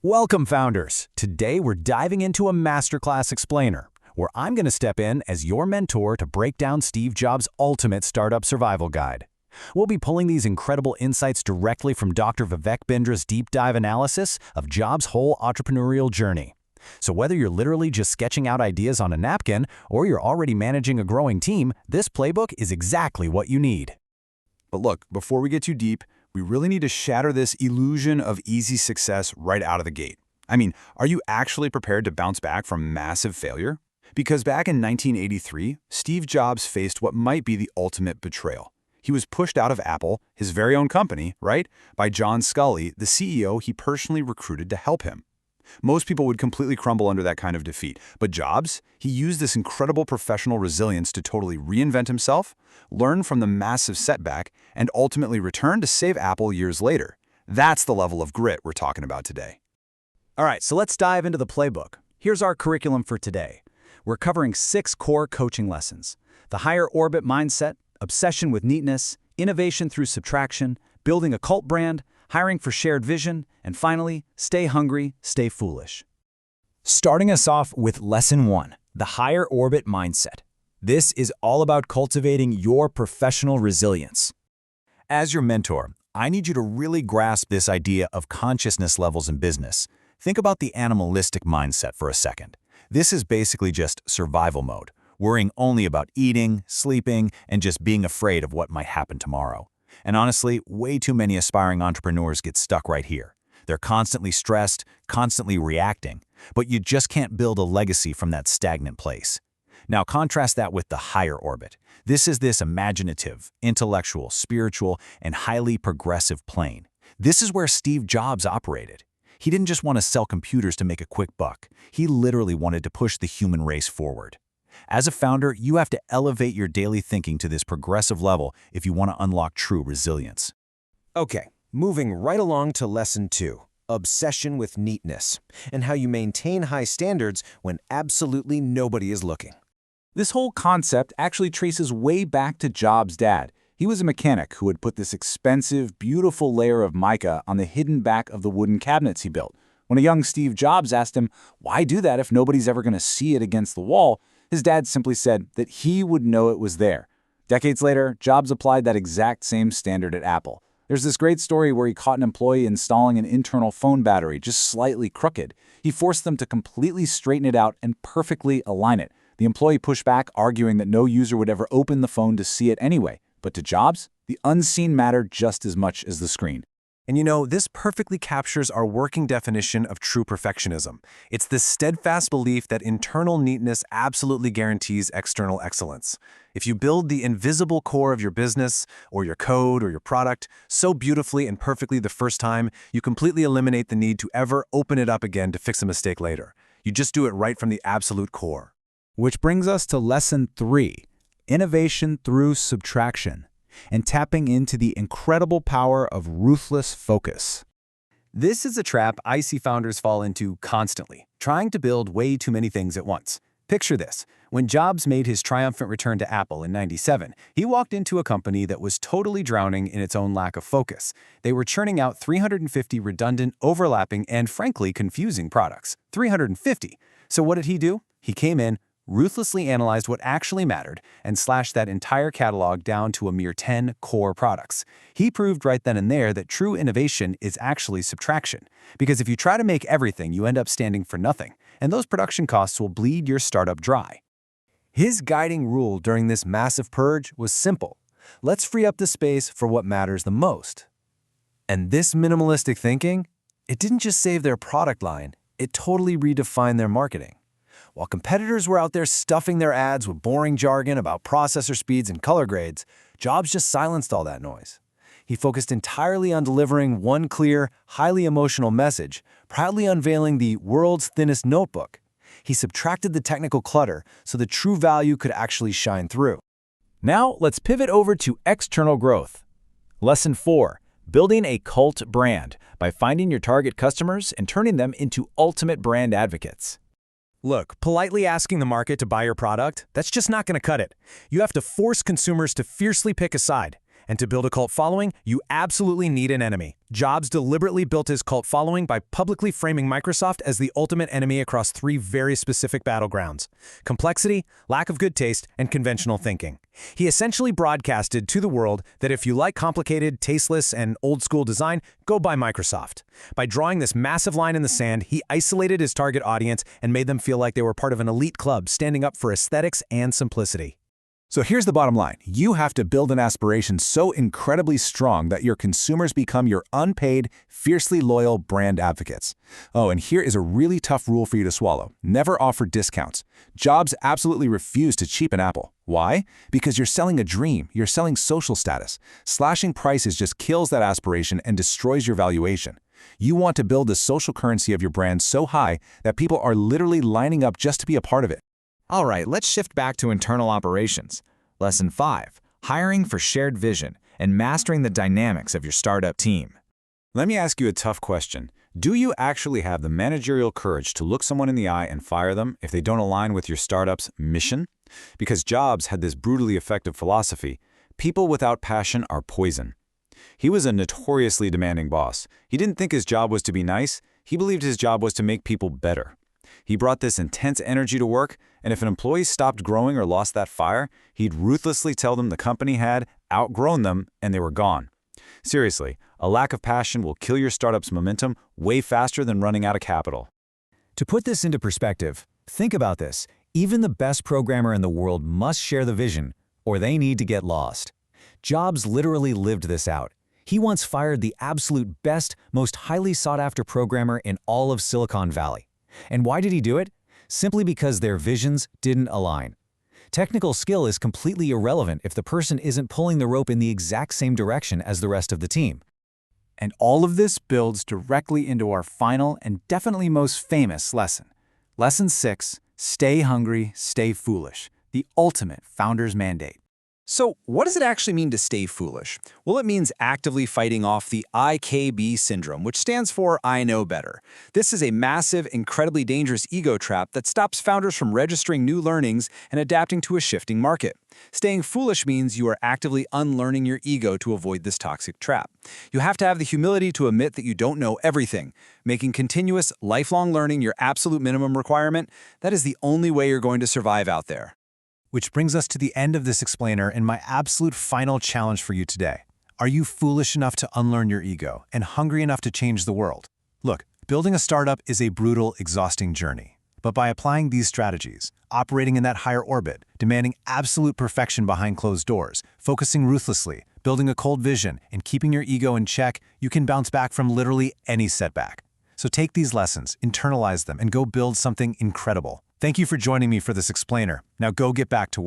Welcome, founders! Today we're diving into a masterclass explainer, where I'm going to step in as your mentor to break down Steve Jobs' ultimate startup survival guide. We'll be pulling these incredible insights directly from Dr. Vivek Bindra's deep dive analysis of Jobs' whole entrepreneurial journey. So whether you're literally just sketching out ideas on a napkin or you're already managing a growing team, this playbook is exactly what you need. But look, before we get too deep, we really need to shatter this illusion of easy success right out of the gate. I mean, are you actually prepared to bounce back from massive failure? Because back in 1983, Steve Jobs faced what might be the ultimate betrayal. He was pushed out of Apple, his very own company, right, by John Sculley, the CEO he personally recruited to help him. Most people would completely crumble under that kind of defeat, but Jobs, he used this incredible professional resilience to totally reinvent himself, learn from the massive setback, and ultimately return to save Apple years later. That's the level of grit we're talking about today. All right, so let's dive into the playbook. Here's our curriculum for today. We're covering 6 core coaching lessons: the higher orbit mindset, obsession with neatness, innovation through subtraction, building a cult brand, hiring for shared vision, and finally, stay hungry, stay foolish. Starting us off with Lesson 1, the higher orbit mindset. This is all about cultivating your professional resilience. As your mentor, I need you to really grasp this idea of consciousness levels in business. Think about the animalistic mindset for a second. This is basically just survival mode, worrying only about eating, sleeping, and just being afraid of what might happen tomorrow. And honestly, way too many aspiring entrepreneurs get stuck right here. They're constantly stressed, constantly reacting, but you just can't build a legacy from that stagnant place. Now contrast that with the higher orbit. This is this imaginative, intellectual, spiritual, and highly progressive plane. This is where Steve Jobs operated. He didn't just want to sell computers to make a quick buck. He literally wanted to push the human race forward. As a founder, you have to elevate your daily thinking to this progressive level if you want to unlock true resilience. Okay, moving right along to Lesson 2, obsession with neatness, and how you maintain high standards when absolutely nobody is looking. This whole concept actually traces way back to Jobs' dad. He was a mechanic who had put this expensive, beautiful layer of mica on the hidden back of the wooden cabinets he built. When a young Steve Jobs asked him, why do that if nobody's ever going to see it against the wall, his dad simply said that he would know it was there. Decades later, Jobs applied that exact same standard at Apple. There's this great story where he caught an employee installing an internal phone battery just slightly crooked. He forced them to completely straighten it out and perfectly align it. The employee pushed back, arguing that no user would ever open the phone to see it anyway. But to Jobs, the unseen mattered just as much as the screen. And you know, this perfectly captures our working definition of true perfectionism. It's this steadfast belief that internal neatness absolutely guarantees external excellence. If you build the invisible core of your business, or your code, or your product so beautifully and perfectly the first time, you completely eliminate the need to ever open it up again to fix a mistake later. You just do it right from the absolute core. Which brings us to Lesson 3, innovation through subtraction, and tapping into the incredible power of ruthless focus. This is a trap I see founders fall into constantly, trying to build way too many things at once. Picture this. When Jobs made his triumphant return to Apple in '97, he walked into a company that was totally drowning in its own lack of focus. They were churning out 350 redundant, overlapping, and frankly confusing products. 350. So what did he do? He came in, ruthlessly analyzed what actually mattered, and slashed that entire catalog down to a mere 10 core products. He proved right then and there that true innovation is actually subtraction. Because if you try to make everything, you end up standing for nothing, and those production costs will bleed your startup dry. His guiding rule during this massive purge was simple. Let's free up the space for what matters the most. And this minimalistic thinking, it didn't just save their product line, it totally redefined their marketing. While competitors were out there stuffing their ads with boring jargon about processor speeds and color grades, Jobs just silenced all that noise. He focused entirely on delivering one clear, highly emotional message, proudly unveiling the world's thinnest notebook. He subtracted the technical clutter so the true value could actually shine through. Now let's pivot over to external growth. Lesson 4, building a cult brand by finding your target customers and turning them into ultimate brand advocates. Look, politely asking the market to buy your product, that's just not going to cut it. You have to force consumers to fiercely pick a side. And to build a cult following, you absolutely need an enemy. Jobs deliberately built his cult following by publicly framing Microsoft as the ultimate enemy across three very specific battlegrounds: complexity, lack of good taste, and conventional thinking. He essentially broadcasted to the world that if you like complicated, tasteless, and old-school design, go buy Microsoft. By drawing this massive line in the sand, he isolated his target audience and made them feel like they were part of an elite club standing up for aesthetics and simplicity. So here's the bottom line. You have to build an aspiration so incredibly strong that your consumers become your unpaid, fiercely loyal brand advocates. Oh, and here is a really tough rule for you to swallow. Never offer discounts. Jobs absolutely refused to cheapen Apple. Why? Because you're selling a dream. You're selling social status. Slashing prices just kills that aspiration and destroys your valuation. You want to build the social currency of your brand so high that people are literally lining up just to be a part of it. All right, let's shift back to internal operations. Lesson 5, hiring for shared vision and mastering the dynamics of your startup team. Let me ask you a tough question. Do you actually have the managerial courage to look someone in the eye and fire them if they don't align with your startup's mission? Because Jobs had this brutally effective philosophy: people without passion are poison. He was a notoriously demanding boss. He didn't think his job was to be nice. He believed his job was to make people better. He brought this intense energy to work, and if an employee stopped growing or lost that fire, he'd ruthlessly tell them the company had outgrown them and they were gone. Seriously, a lack of passion will kill your startup's momentum way faster than running out of capital. To put this into perspective, think about this. Even the best programmer in the world must share the vision, or they need to get lost. Jobs literally lived this out. He once fired the absolute best, most highly sought-after programmer in all of Silicon Valley. And why did he do it? Simply because their visions didn't align. Technical skill is completely irrelevant if the person isn't pulling the rope in the exact same direction as the rest of the team. And all of this builds directly into our final and definitely most famous lesson. Lesson 6, stay hungry, stay foolish, the ultimate founder's mandate. So what does it actually mean to stay foolish? Well, it means actively fighting off the IKB syndrome, which stands for I know better. This is a massive, incredibly dangerous ego trap that stops founders from registering new learnings and adapting to a shifting market. Staying foolish means you are actively unlearning your ego to avoid this toxic trap. You have to have the humility to admit that you don't know everything. Making continuous, lifelong learning your absolute minimum requirement, that is the only way you're going to survive out there. Which brings us to the end of this explainer and my absolute final challenge for you today. Are you foolish enough to unlearn your ego and hungry enough to change the world? Look, building a startup is a brutal, exhausting journey. But by applying these strategies, operating in that higher orbit, demanding absolute perfection behind closed doors, focusing ruthlessly, building a cold vision, and keeping your ego in check, you can bounce back from literally any setback. So take these lessons, internalize them, and go build something incredible. Thank you for joining me for this explainer. Now go get back to work.